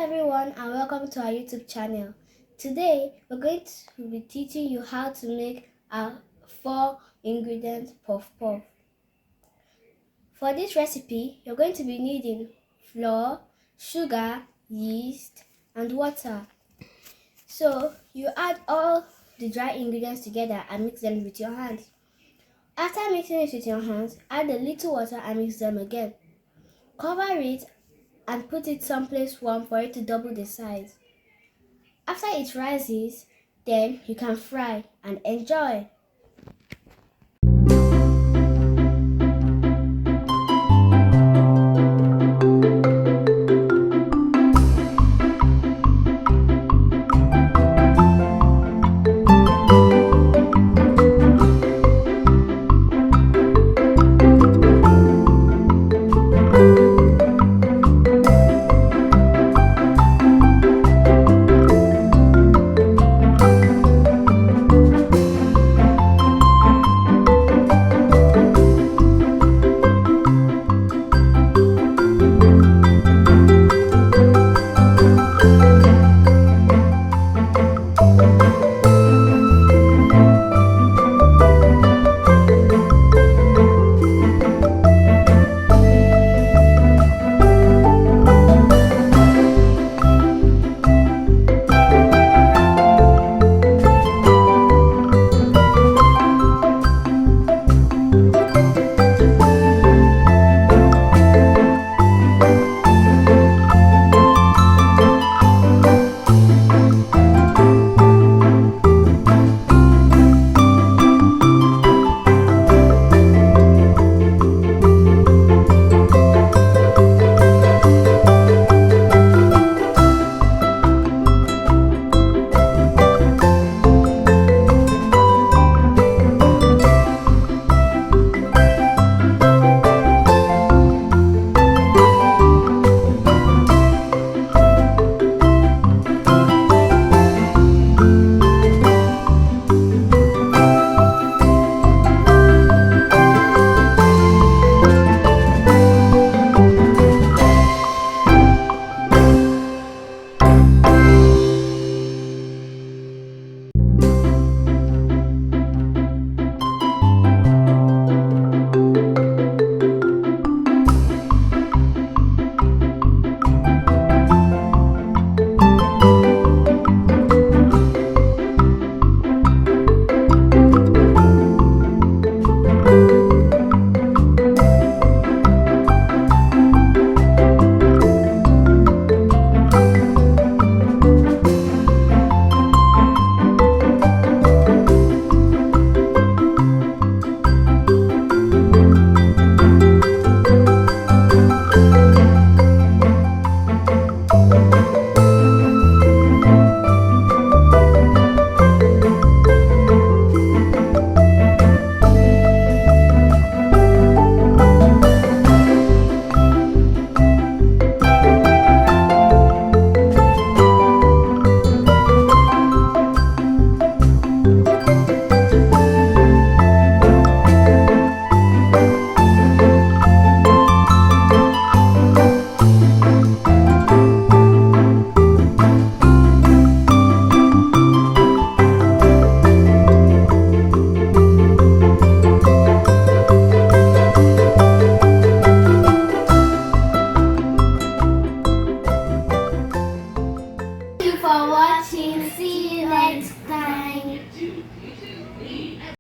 everyone and welcome to our YouTube channel. Today we're going to be teaching you how to make a 4-ingredient puff puff. For this recipe, you're going to be needing flour, sugar, yeast and water. So you add all the dry ingredients together and mix them with your hands. After mixing it with your hands, add a little water and mix them again. Cover it and put it someplace warm for it to double the size. After it rises, then you can fry and enjoy.